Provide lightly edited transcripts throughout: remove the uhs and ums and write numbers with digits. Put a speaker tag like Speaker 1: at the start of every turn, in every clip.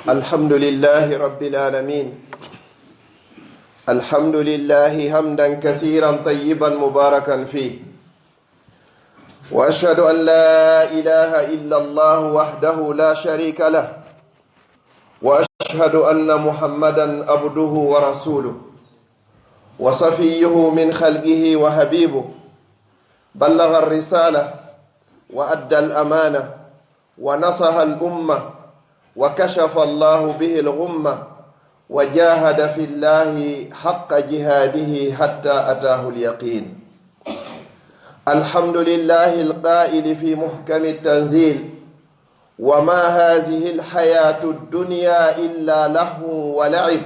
Speaker 1: الحمد لله رب العالمين. الحمد لله حمدا كثيرا طيبا مباركا فيه، وأشهد أن لا إله إلا الله وحده لا شريك له، وأشهد أن محمدا عبده ورسوله وصفيه من خلقه وحبيبه، بلغ الرسالة وأدى الأمانة ونصح الأمة، وكشف الله به الغمة، وجاهد في الله حق جهاده حتى أتاه اليقين. الحمد لله القائل في محكم التنزيل: وما هذه الحياة الدنيا إلا لهو ولعب،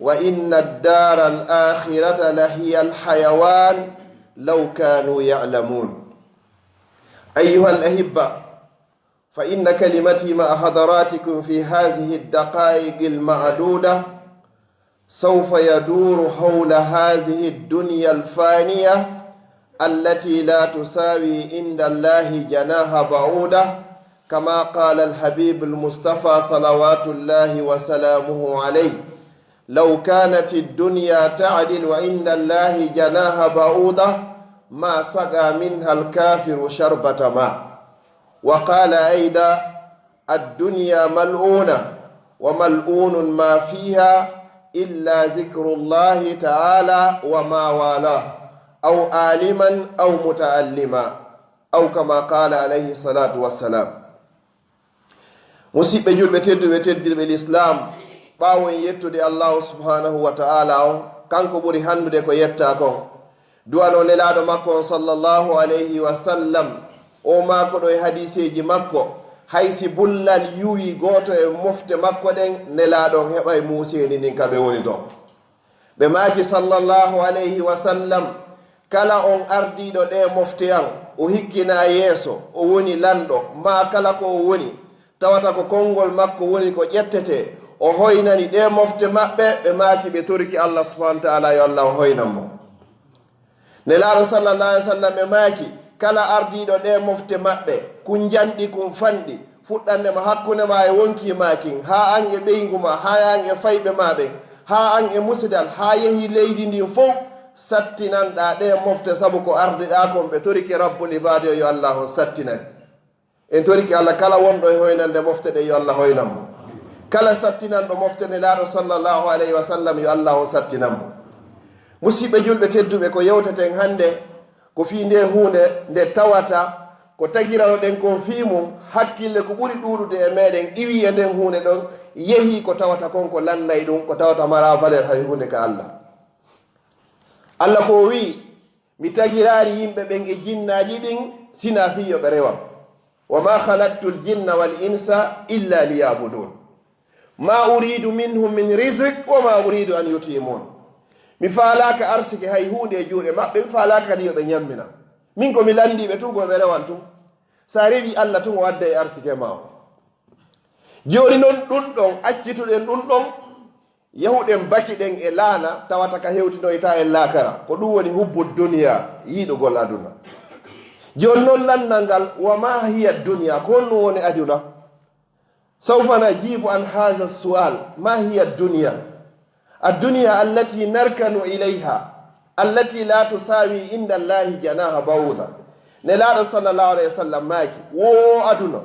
Speaker 1: وإن الدار الآخرة لهي الحيوان لو كانوا يعلمون. أيها الأحبة، فإن كلمتي مع حضراتكم في هذه الدقائق المعدودة سوف يدور حول هذه الدنيا الفانية التي لا تساوي عند الله جناح بعوضة، كما قال الحبيب المصطفى صلوات الله وسلامه عليه: لو كانت الدنيا تعدل عند الله جناح بعوضة ما سقى منها الكافر شربة ماء. وقال أيضا: الدنيا ملعونة وملعون ما فيها إلا ذكر الله تعالى وما والاه، أو عالما أو متعلما، أو كما قال عليه الصلاة والسلام. musidɓe julɓe tedduɓe teddirɓe l'islam, ɓawon yettude allahu subhanahu wa ta'ala o, kanko ɓuri handude ko yetta kon. duwano nelaɗo makko on sallllahu alayhi wa sallam, o maako ɗo e hadiseji makko, haysi bullal yuwi goto e mofte makko ɗen, nelaɗon heɓa e museni ndin kaɓe woni ton. ɓe maaki sallllahu alayhi wa sallam: kala on ardiɗo ɗe mofte an o hikkina yeeso, o woni lanɗo ma kala ko o woni, tawata ko konngol makko woni ko ƴettete, o hoynani ɗe mofte maɓɓe. ɓe maaki ɓe toriki allah subhanahu wa taala yo allah o hoynan mo. nelaɗo sallallah alih w sallam ɓe maaki kala ardiɗo ɗe mofte maɓɓe kun janɗi kun fanɗi fuɗɗannema hakkunde ma e wonki makin, ha an e ɓeygu ma, ha an e fayɓe maɓe, ha an e musidal, ha yehi leydi ndin fof sattinanɗa ɗe mofte, saabu ko ardiɗa kon. ɓe toriki rabbul ibade yo allah on sattinani. en toriki allah kala wonɗo e hoynande mofte ɗe yo allah hoynan mo. kala sattinanɗo mofte nelaɗo sallllahu alayhi wa sallam yo allah on sattinan mo. musidɓe julɓe tedduɓe, ko yewteten hande ko fi nde hunde nde tawata ko tagirano ɗen kon fimum hakkille ko ɓuri ɗuɗude e meɗen iwi e nden hunde ɗon yehi ko tawata kon ko lannay ɗum, ko tawata mara valeur hay hunde ka allah. allah ko wi: mi tagirari yimɓe ɓen e jinnaji ɗin sina fiyo ɓe rewa. wa ma halaktu l jinna wal insa illa liyabudun ma uridu minhum min rizq wa ma uridu an yutimun. mi faalaka arsike hay hunde e juuɗe maɓɓe, mi faalaka kadi yo ɓe ñammina. min ko mi landiɓe tun koɓe rewan tun, sa rewi allah tun o wadda e arsike ma o. joni noon ɗum ɗon accituɗen ɗum ɗon yahuɗen baki ɗen e laana, tawata ka hewtinoyta en laakara, ko ɗum woni hubbu duniya, yiɗugol aduna. joni noon landal ngal: wa ma hiya duniya, ko honɗum woni aduna? sawfa najibu an haha sual: ma hiya duniya? الدنيا التي نركن إليها التي لا تساوي عند الله جناح بعوضة. nelaɗo sallallahu alayhi wa sallam maaki: wo aduna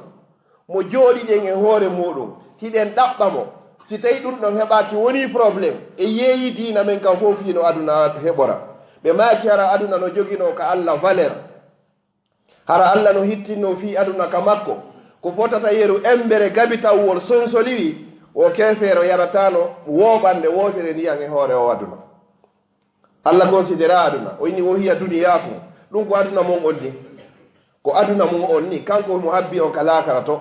Speaker 1: mo jooɗiɗen e hoore muɗum, hiɗen ɗaɓɓa mo. si tawi ɗum ɗon heɓaki woni probléme e yeeyi diina men kam fof fino aduna heɓora. ɓe maaki hara aduna no jogino ka allah valeur, hara allah no hittinno fi aduna ka makko, ko fotata yeru embere gabi tawwol sonsoliwi, o kefeero yaratano woɓande wotere ndiyan e hoore o aduna. allah considéra aduna o inni: wo hiya duniyakum. ɗum ko aduna mum on ni, ko aduna mum on ni, kanko mo habbi on ka laakara to.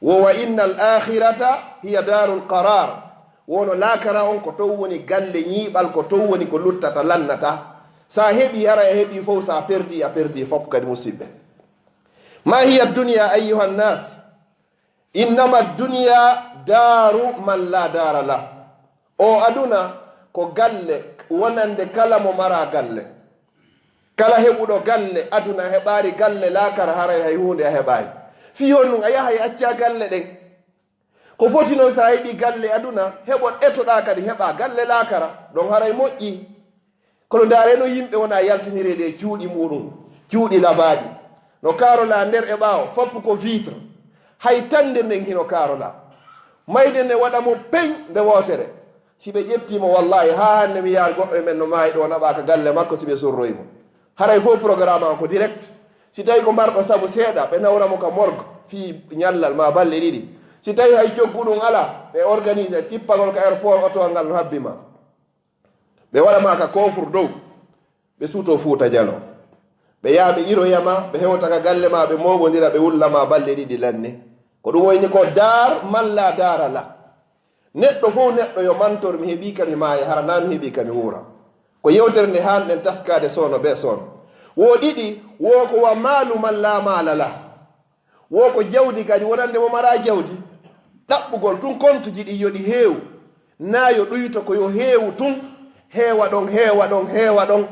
Speaker 1: wo wa inna al akhirata hiya darul qarar, wono laakara on ko tow woni galle ñiiɓal, ko tow woni ko luttata lannata. sa heɓi hara e heɓi fof, sa perdi a perdi fof kadi musidɓe. ma hiya duniya ayyuha nnas? innama duniya daru man la dara la. o aduna ko galle wonande kala mo mara galle. kala heɓuɗo galle aduna heɓari galle laakara haray hay hunde a heɓari. fiyon nun a yahay acca galle ɗen, ko foti noon sa heɓi galle aduna heɓot etoɗa kadi heɓa galle lakara ɗon haray moƴƴi kono dareno yimɓe wona yaltinirede e cuuɗi muɗum cuuɗi labaɗi no karola nder e ɓaawo foppu ko vitre hay tande nden hino karola mayde nde waɗamo peñ nde wotere si ɓe ƴettimo wallahi ha hande mi yaar goɗɗo e men no maayi ɗo naɓaka galle makko si ɓe sorroymo haray fof programme an ko direct si tawi ko mbarɗo saabu seeɗa ɓe nawramo ka morgue fi ñallal ma balle ɗiɗi si tawi hay jogguɗum ala ɓe organise tippagol ka aéroport auto ngal no habbima ɓe waɗama ka kofre dow ɓe suuto Fuuta Jallo ɓe yaha ɓe iroyama ɓe hewta ka galle ma ɓe mogodira ɓe wullama balle ɗiɗi lanne ko ɗum woyni ko dar malla darala neɗɗo fof neɗɗo yo mantor mi heeɓi kami maayi hara na mi heeɓi kami huura ko yewtere nde hanɗen taskade sono ɓe sono wo ɗiɗi wo ko wa maalu malla maalala wo ko jawdi kadi wonande mo mara jawdi ɗaɓɓugol tun compte ji ɗi yoɗi heew na yo ɗuyto ko yo heewu tun heewa ɗon heewa ɗon heewa ɗon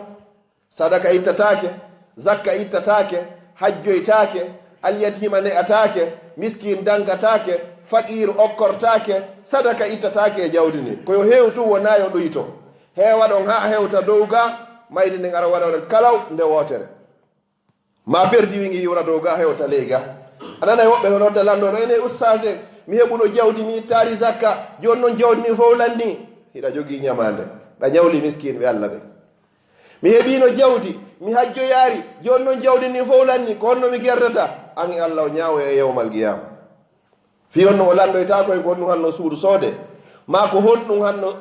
Speaker 1: sadaka ittatake zakka ittatake hajjoytake alyatima ne'atake miskin dangatake faqir okkortake sadaka ittatake e jawdi ni koyo heew tun wona yo ɗuyto heewa ɗon ha hewta dow ga mayde nden ara waɗa ɗon kalaw nde wotere ma perdi wingi yura dow ga hewta ley ga anana e woɓɓe no nodda landoɗo ene ustage mi heɓuno jawdi mi ittari zakka joni noon jawdi min fof lanni hiɗa jogui ñamande ɗa ñawli miskin ɓe Allah ɓe mi heɓino jawdi mi hajjoyaari joni noon jawdi ndin fof lanni ko honno mi gerdata an e Allah o ñaawo e yewmal qiyama fi on no o landoyta koye ko honɗum hanno suudu soode ma ko honɗum honno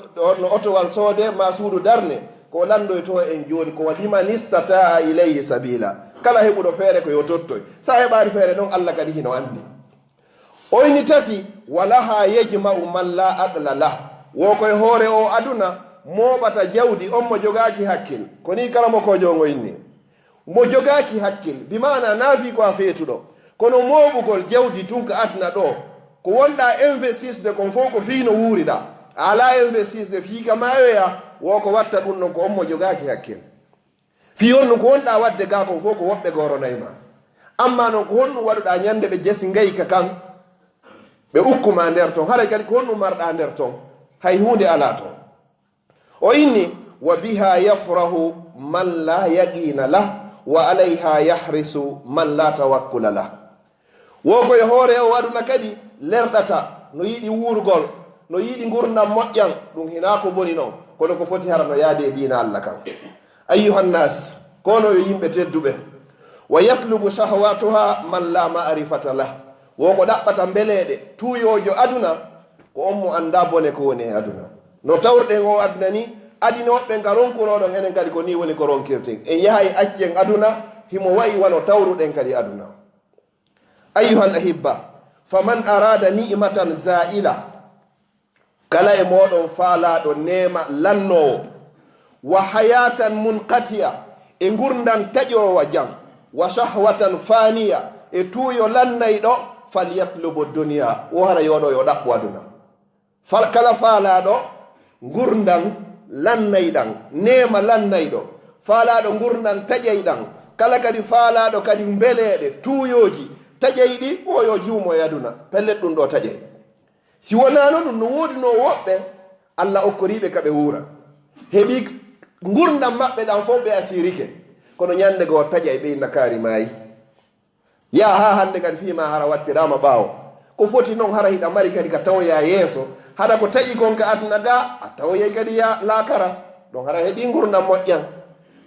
Speaker 1: otowal soode ma suudu darne ko landoyto en joni ko liman istata ilayhi sabila kala heɓuɗo feere ko yo tottoy sa heɓani feere noon Allah kadi hino andi oyni tati walaha yejma'u man la aqla lah wo koye hoore o aduna moɓata jawdi on mo jogaki hakkil koni kala mo kojongo inni mo jogaki hakkil bimana naafi ko a feetuɗo kono moɓugol jawdi tun ka adna ɗo ko wonɗa investisde kon fof ko fiino wuuriɗa ala investisde fiika mayoya wo ko watta ɗum ɗon ko on mo jogaki hakkil fi on ɗum ko wonɗa wadde ga kon fof ko woɓɓe goronayma amma noon ko honɗum waɗuɗa ñande ɓe jesi ngayka kan ɓe ukkuma nder ton haray kadi ko honɗum marɗa nder ton hay hunde ala ton o inni wa biha yafrahu man la yaqina lah wa alayha yahrisu man la tawakkula lah wo koye hoore o aduna kadi lerɗata no yiɗi wuurgol no yiɗi gurdam moƴƴan ɗum hina ko boni noon kono ko foti hara no yaade e diina Allah kan ayyuhannas kono yo yimɓe tedduɓe wa yatlubu shahwatuha man la ma'rifata lah wo ko ɗaɓɓata mbeleɗe tuyojo aduna ko on mo anda bone ko woni e aduna no tawrɗen o aduna ni adinoɓe nga ronkunoɗon enen kadi ko ni woni ko ronkirten en yahay accen aduna himo wayi wano tawruɗen kadi aduna ayyuhal ahibba faman arada ni'matan za'ila kala e moɗon faalaɗo nema lannowo wa hayatan munqatiya e gurdan taƴowa jam wa shahwatan faniya e tuuyo lannayɗo falyatlubu duniya wo hara yoɗo yo ɗaɓɓu aduna kala faalaɗo gurdan lannayɗan nema lannayɗo faalaɗo gurdan taƴayɗan kala kadi faalaɗo kadi mbeleɗe tuuyoji taƴayɗi o yo juumo e aduna pellet ɗum ɗo taƴay si wonano ɗum no woodi no woɓɓe Allah okkoriɓe kaɓe wuura heɓi gurdam maɓɓe ɗan fof ɓe asirike kono ñande goo taƴay ɓe nakari maayi ya ha hande kadi fima hara wattirama ɓaawo ko foti noon hara hiɗa mari kadi ka tawoya yeeso haɗa ko taƴi kon ka aduna ga a tawoyay kadi ya laakara ɗon hara heɓi gurdam moƴƴan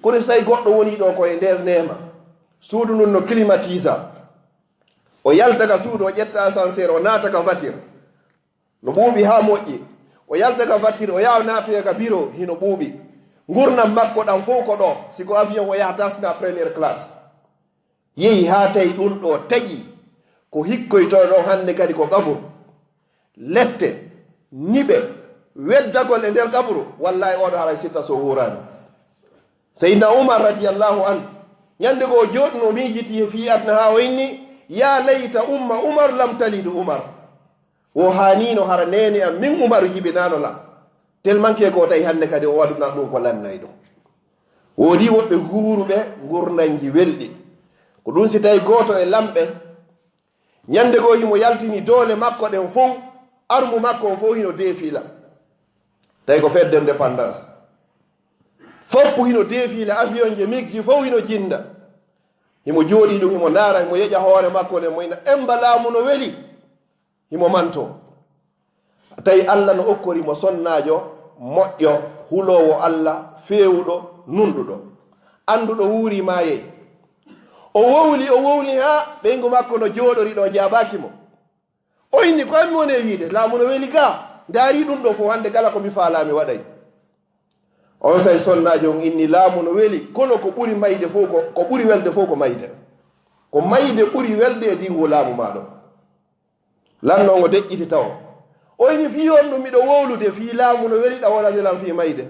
Speaker 1: kono so tawi goɗɗo woni ɗo koye nder nema suudu ndun no climatisa o yalta ka suudu o ƴetta ascenseur o naata ka voiture no ɓuuɓi ha moƴƴi o yalta ka voiture o yaha naatoya ka bureau hino ɓuuɓi gurdam makko ɗam fof ko ɗo siko avion o yahata sina premiére classe yehi ha tawi ɗum ɗo taƴi ko hikkoyto ɗon hande kadi ko gaburu lette niɓe weddagol e nder gaburu wallahi oɗo haray sitta so wurani seydna oumar radiallahu an ñande goo joɗno miijiti fi adna ha o inni ya layta umma oumar lam talidu oumar wo hanino hara nene am min oumaru jibinano la tellement ke ko tawi hande kadi o waɗuna ɗum ko lannay ɗum woodi woɓɓe guuruɓe gurnanji welɗi ko ɗum si tawi goto e lamɓe ñande goo himo yaltini doole makko ɗen fof armu makko o fof hino deefila tawi ko fedde indépendance foppu hino deefila avion je migji fof hino jinda himo jooɗi ɗum himo ndaara himo yeƴa hoore makko ne moyna emba laamu no weli himo manto tawi allah no okkorimo sonnajo moƴƴo hulowo allah feewuɗo nunɗuɗo annduɗo wuuri maye o wowli ha ɓeygu makko no jooɗori ɗo jabaki mo o inni ko ammi woni e wiide laamu no weli ga ndaari ɗum ɗo fof hannde kala ko mi faalami waɗay on say sonnajo on inni laamu no weli kono ko ɓuri mayde fof ko ɓuri welde fof ko mayde ɓuri welde e dingo laamu maɗo lannogo deƴƴiti taw o ini fi on ɗum miɗo wowlude fi laamu no weli ɗawonanilan fi mayde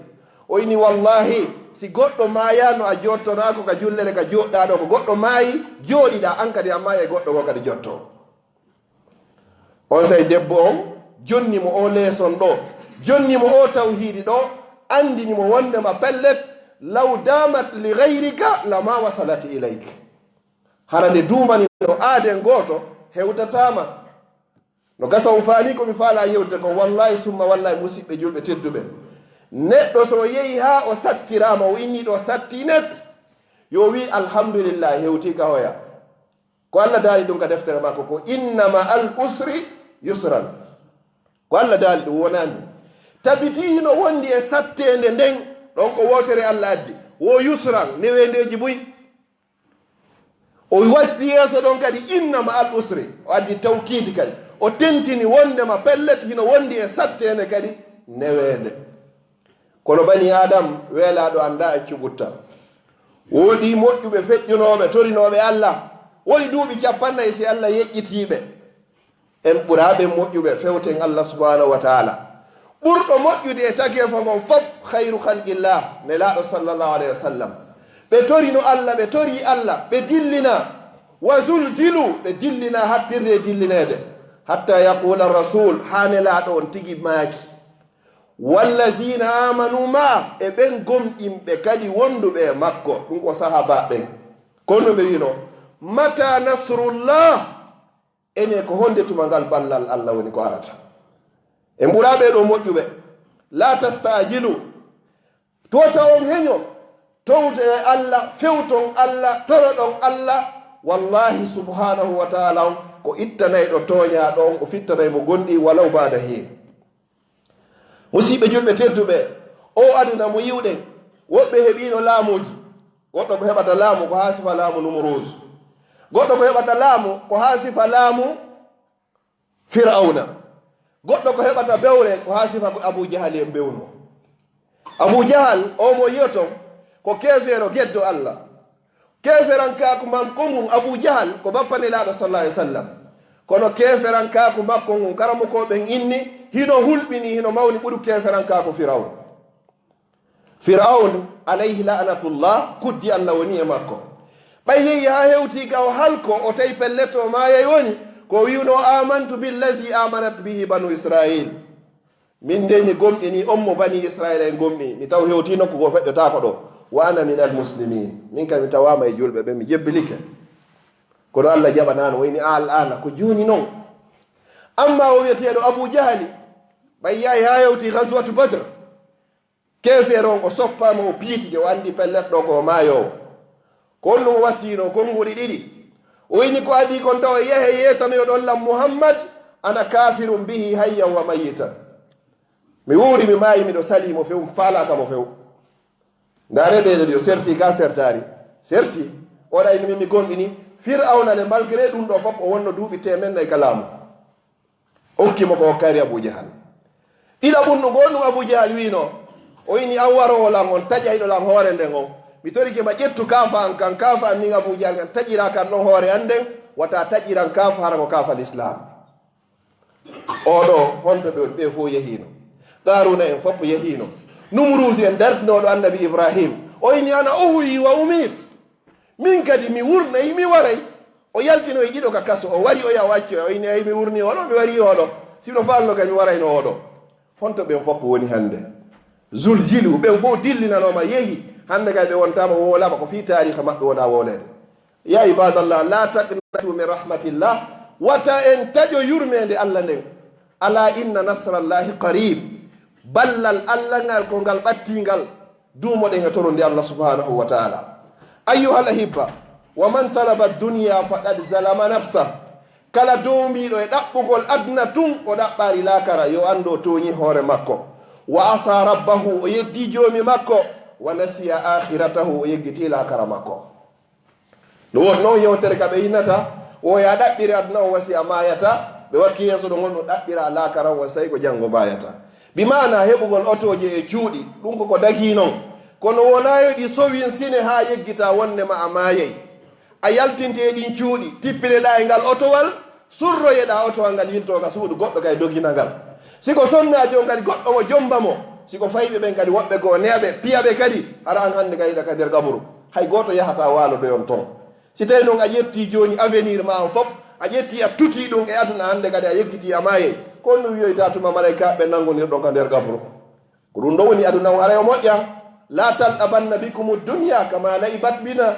Speaker 1: o ini wallahi si goɗɗo maayano a jottonako ka jullere ka joɗɗaɗo ko goɗɗo maayi jooɗiɗa an kadi a maaya e goɗɗo ko kadi jotto on say debbo on jonnimo o leeson ɗo jonnimo o tawhidi ɗo andinimo wondema pellet law damat li gayrika lama wasalat ilayk hara nde duumani no aaden gooto hewtatama no gasa on faani komi faala yewde ko wallahi summa wallahi musidɓe julɓe tedduɓe neɗɗo so yehi ha o sattirama o inni ɗo satti net yo wi alhamdulillah hewtika hoya ko allah daali ɗum ka deftere makko ko innama al usri yusran ko allah daali ɗum wonami tabiti hino wondi e sattende nden ɗon ko wotere allah addi wo yusran newendeji buy o watti yeeso ɗon kadi innama al usri o addi tawkidi kadi o tentini wondema pellet hino wondi e sattende kadi newende kono bani adam weelaɗo anda accu ɓutta woodi moƴƴuɓe feƴƴunoɓe torinoɓe allah woni duuɓi 40 si allah yeƴƴitiɓe en ɓuraɓe moƴƴuɓe fewten allah subhanahu wa taala ɓurɗo moƴƴude e tageefo ngon fof hayru halqillah nelaɗo sallllahu alayhi wa sallam ɓe torino allah ɓe tori allah ɓe dillina wa zulzilu ɓe dillina hattirde e dillinede hatta yaqula rasul ha nelaɗo on tigi maaki wallazina amanu ma e ɓen gomɗinɓe kadi wonduɓe e makko ɗum ko sahaba ɓen kono ɓe wino mata nasrullah ene ko honde tuma ngal ballal allah woni ko arata e ɓuraɓe ɗo moƴƴuɓe la tastajilu tota on heño towde e allah fewton allah toroɗon allah wallahi subhanahu wa taala on ko ittanayɗo tooña ɗon o fittanaymo gonɗi walaw bada heen musiɓe julɓe tedduɓe o aduna mo yiwɗen woɓɓe heɓino laamuji goɗɗo ko heɓata laamu ko ha sifa laamu numrose goɗɗo ko heɓata laamu ko ha sifa laamu firauna goɗɗo ko heɓata bewre ko ha sifa ko abou jahal en bewno abou jahal o mo yiyoton ko kefeero geddo allah keferankaku makko ngun abou jahal ko bappanelaɗo sallah alih w sallam kono keferankaku makko ngun karamokoɓen inni hino hulɓini hino mawni ɓuri keferankaku firaun alayhi lanatullah kuddi allah woni e makko ɓay yehi ha hewtika o halko o tawi pelleto mayay woni ko wiwno amantu billazi amanat bihi banu israil min nde mi gomɗini on mo bani israil en gomɗi mi taw hewti nokku go feƴƴotako ɗo wa ana min almuslimin min kam mi tawama e julɓe ɓe mi jebbilike kono allah jaɓanano wayni al ana ko joni noon amma o wiyeteɗo abou jahali ɓay yahi ha hewti gaswatu badre kefeere on o soppama o piitide o andi pellet ɗo ko maayowo ko on ɗum wasino konnguɗi ɗiɗi o wini ko adi kon tawa yehe yetanoyo ɗon lam mouhammad ana kafirum bihi hayyan wa mayitan mi wuuri mi maayi miɗo salimo few mi faalakamo few ndaare ɓeɗo yo serti ka sertari serti oɗayni min mi gonɗini firauna le malgré ɗum ɗo fof o wonno duuɓi temennayyi ka laamu okkimo ko hokkari abou jahal ɗiɗa ɓunnu go ɗum abou jahal wino o wini an warowo lan on taƴayɗo lan hoore nden on mi torike ma ƴettu kaafa an kan kaafa an nin abou jahal kan taƴira kan ɗon hoore an nden wata taƴiran kaafa hara ko kaafa l'islam oɗo honto ɓe fof yehino qaruna en fof yehino numrusi en dardinoɗo annabi ibrahim o ini ana ohwi wa umit min kadi mi wurnayi mi waray o yaltino e ɗiɗo ka kaso o wari o ya wacco o ini ay mi wurni oɗo mi wari oɗo sino falno kadi mi warayno oɗo honto ɓen fof woni hande zulzilu ɓen fof dillinanoma yehi hande kay ɓe wontama wolama ko fi tariha maɓɓe wona wolede ya ibadallah la taqnatu min rahmatillah wata en taƴo yurmede allah nden ala inna nasrallahi qarib ballal allah ngal ko ngal ɓattingal duumoɗen e toro nde allah subhanahu wa taala. ayyuha alahibba wa man talaba dunia faqad zalama nafsa. kala dowmiɗo e ɗaɓɓugol aduna tun o ɗaɓɓari lakara yo ando toñi hoore makko. wa asa rabbahu o yeddi joomi makko. wa nasiya akhiratahu o yeggiti lakara makko. no won noon yewtere ka ɓe yinnata o ya ɗaɓɓiri aduna o wasi a mayata ɓe wakki yeeso ɗo gonɗo ɗaɓɓira lakara o sayi ko janngo mayata. bimana heɓugol otoje e cuuɗi ɗum koko dagi noon kono wonayo ɗi sowin sine ha yeggita wondema a mayey a yaltinte e ɗin cuuɗi tippineɗa e ngal otowal surroyeɗa otowal ngal yiltoka suudu goɗɗo kay dogina ngal. siko sonnajo kadi goɗɗo mo jombamo siko fayɓe ɓen kadi woɓɓe goo neɓe piyaɓe kadi ara an hannde kayɗa ka nder gaburu hay goto yahata walodoyon ton. si tawi noon a ƴetti joni avenir ma on fof a ƴetti a tuti ɗum e aduna hannde kadi a yeggiti a mayey kon no wiyoyta tuma malaikaɓe nangonirɗon ka nder gabru ko ɗum ɗo woni aduna o haray o moƴƴa. la talɗabanna bikum dunia kama laibat bina.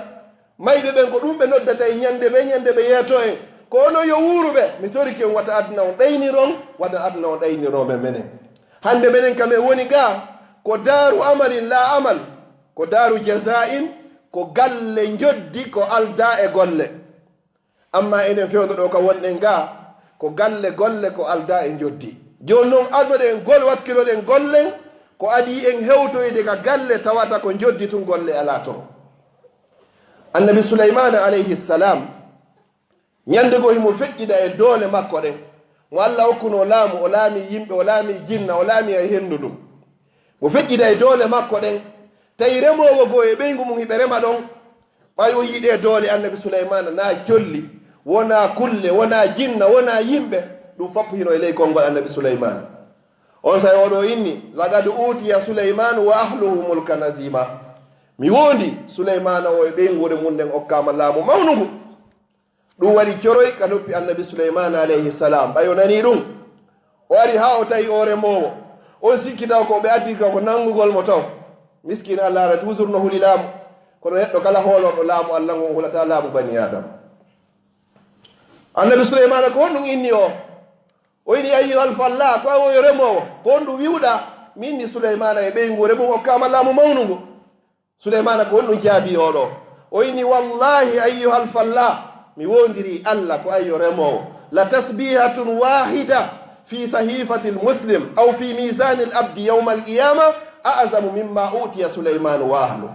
Speaker 1: mayɓe ɓen ko ɗum ɓe noddata e ñande ɓe yeeto en kono yo wuuruɓe mi toriki on wata aduna on ɗayniron wata aduna on ɗayniroɓe menen. hande menen kam en woni ga ko daaru amalin la amal ko daaru jaza'in ko galle joddi ko alda e golle. amma enen fewɗo ɗo ka wonɗen ga ko galle golle ko alda en joddi. joni noon adoɗen gol wakkiloɗen gollen ko adi en hewtoyde ka galle tawata ko joddi tun golle ala ton. annabi souleymana alayhi salam ñande go himo feƴƴida e doole makko ɗen mo allah hokkuno laamu o laami yimɓe o laami jinna o laami e hendu ɗum mo feƴƴida e doole makko ɗen tawi remowo goo e ɓeygu mum hiɓe rema ɗon ɓay o yiiɗe doole annabi souleymana na colli wona kulle wona jinna wona yimɓe ɗum fopp hino e ley konngol annabi souleymane. on say oɗo inni lagad utiya souleymanu wa ahluhu mulkan azima. mi wondi souleymana o e ɓeygure mum nden okkama laamu mawnugu. ɗum waɗi coroy ka noppi annabi souleymana alayhi salam. ɓayo nani ɗum o ari ha o tawi o remowo on sikkitaw ko ɓe addi ka ko nangugol mo taw miskine allah ara toujours no huli laamu kono neɗɗo kala hoolorɗo laamu allah ngo hulata laamu bani adama. annabi souleymana ko honɗum inni o ini ayyuhal fallah ko awoyo remowo ko honɗum wiwɗa mi inni souleymana e ɓeygure mum okkama laamu mawnugu. souleymana ko honɗum jaabi oɗo o ini wallahi ayyuhal fallah mi wondiri allah ko ayyo remowo la tasbihatun wahida fi sahifati lmuslim aw fi misani l abdi yawma alqiyama a'zamu mimma utiya souleymanu wa ahlu.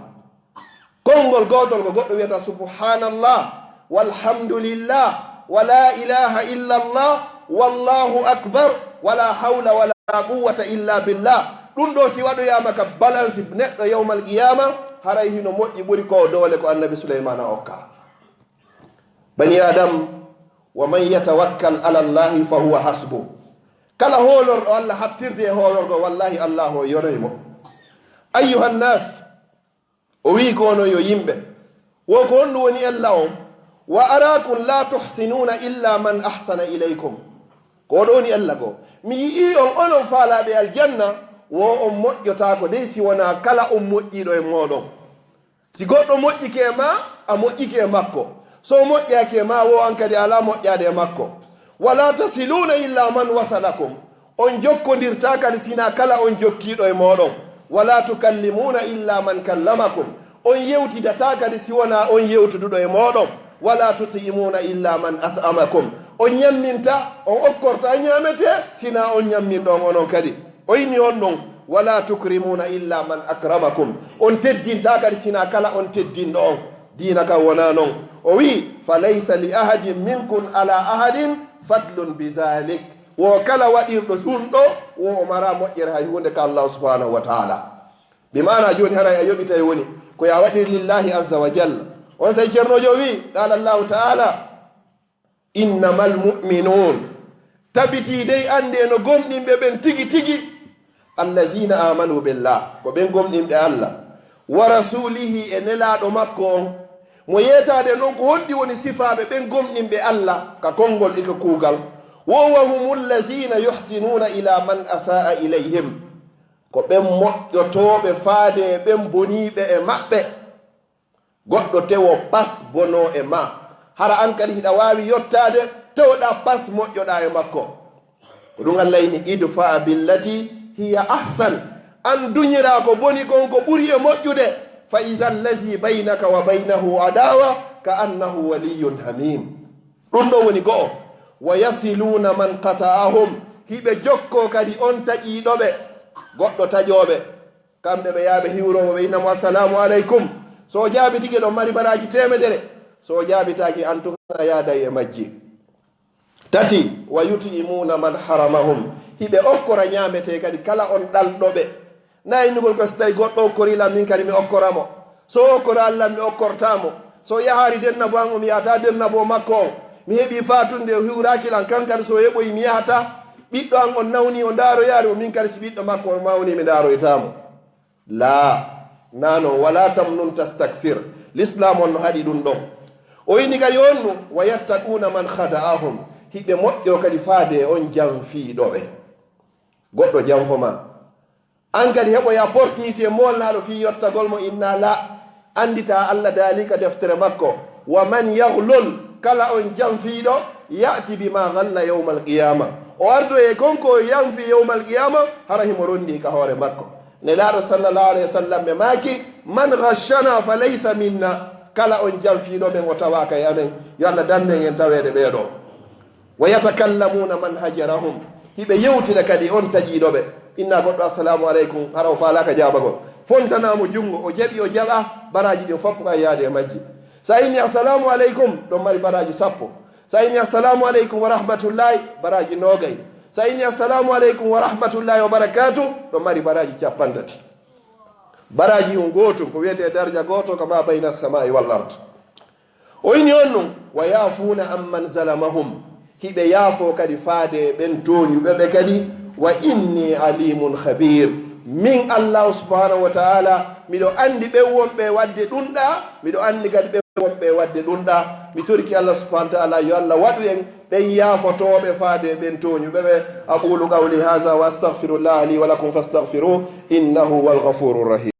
Speaker 1: konngol gotol ko goɗɗo wiyata subhanallah walhamdulillah wa la ilaha illa allah wallahu akbar wala hawla wala quwwata illa billah. ɗum ɗo si waɗoyama ka balance neɗɗo yawmal qiyama haray hino moƴƴi ɓuri ko doole ko annabi souleymana okka. bani adam wa man yatawakkal ala llahi fa huwa hasbu. kala hoolorɗo allah hattirde e hoolorgo wallahi allah o yonoymo. ayyuha nnas o wi kono yo yimɓe wo ko honɗum woni allah on wa arakum la tuhsinuna illa man ahsana ilaykum. ko ɗo woni allah goo mi yii on onon faalaɓe aljanna wo on moƴƴotako dey si wona kala on moƴƴiɗo e moɗon. si goɗɗo moƴƴike e ma a moƴƴike e makko so moƴƴake e ma wo an kadi ala moƴƴade e makko. wala tasiluna illa man wasalakum on jokkodirta kadi sina kala on jokkiɗo e moɗon. wala tukallimuna illa man kallamakum on yewtidata kadi si wona on yewtuduɗo e moɗon. wala tutimuna illa man at'amakum on ñamminta on okkorta ñamete sina on ñamminɗon onon kadi. o yini on ɗon wala tukrimuna illa man akramakum on teddinta kadi sina kala on teddinɗo on. diina kam wona noon. o wi fa laysa li ahadin minkum ala ahadin fadlun bizalik. wo kala waɗirɗo ɗum ɗo wo o mara moƴƴere hay hunde ka allahu subhanahu wa taala. bimana joni haray a yoɓitay woni ko ya waɗiri lillahi azza wa jalla. on say ceernojo wi qala llahu taala innama lmuminun tabiti dey ande no gomɗinɓe ɓen tigi tigi allazina amanu billah ko ɓen gomɗinɓe allah wa rasulihi e nelaɗo makko on. mo yetade noon ko honɗi woni sifaɓe ɓen gomɗinɓe allah ka konngol ika kuugal. wo wa hum llazina yuhsinuna ila man asaa ilayhim ko ɓen moƴƴotoɓe faade ɓen boniɓe e maɓɓe. goɗɗo tewo pas bono e ma hara an kadi hiɗa wawi yottade tewɗa pas moƴƴoɗa e makko. ko ɗum allah ini idfa billati hiya ahsan an duñira ko boni kon ko ɓuri e moƴƴude fa ida allazi baynaka wa baynahu adawa ka annahu waliyun hamim. ɗum ɗo woni go'o. wa yasiluna man qata'ahum hiɓe jokko kadi on taƴiɗoɓe goɗɗo taƴoɓe kamɓe ɓe yaaɓe hiwrowo ɓe innamo assalamu aleykum so jaabi tigi ɗon mari baraji temedere so jaabitaki an tun a yaaday e majji. tati wa yutimuna man haramahum hiɓe okkora ñamete kadi kala on ɗalɗoɓe naynugol ko so tawi goɗɗo okkorilam min kadi mi okkoramo so okkora allah mi okkortamo so yahari dennabo an o mi yahata dennabo makko on mi heeɓi fatunde o hiwrakilan kankadi so heɓoyi mi yahata ɓiɗɗo an on nawni o daaroyaari o min kadi so ɓiɗɗo makko on mawni mi daaroytamo la nano wala tamnun tastaksir l'islam on no haɗi ɗum ɗon o yini kadi on nu wa yattaquna man khada'ahum hiɓe moƴƴo kadi faade on janfiiɗoɓe goɗɗo janfoma an kadi heɓoya opportunité molnaɗo fi yottagol mo inna la andita allah daalika deftere makko wa man yahlul kala on janfiiɗo yati bima galla yawma alqiyama o ardo e konko yanfi yawma alqiyama hara himo rondi ka hoore makko nelaaɗo sallallahu alayhi wa sallam ɓe maaki man ghashana fa laysa minna kala on janfiiɗo ɓen o tawaka e amen yo allah danden en taweede ɓeeɗo wa yatakallamuna man hajarahum hiɓe yewtida kadi on taƴiɗoɓe inna goɗɗo assalamu aleykum hara o faalaka jaabagol fontanamo junngo o jaɓi o jaɓa baraji ɗin fof ka yaade e majji sa inni assalamu aleykum ɗon mari baraji 10 sa inni assalamu aleykum wa rahmatullahi baraji 20 sa inni assalamu aleykum wa rahmatullahi wa barakatu ɗon mari baraji 30 baraji on goto ko wiyete darja goto kama bayna samai wal ard o ini on ɗum wa yafuna amman zalamahum hiɓe yaafo kadi faade ɓen toñuɓeɓe kadi wa inni alimun khabir min allahu subhanahu wa taala miɗo andi ɓe wonɓe wadde ɗumɗa miɗo andi kadi ɓe wonɓe wadde ɗumɗa mi torki allah subhanahu wa taala yo allah waɗu en ɓen yaafotoɓe faade ɓen toñuɓeɓe aqulu qawli haha wa astahfirullah li wa lakum fastahfiruh innahu huwal ghafurur rahim.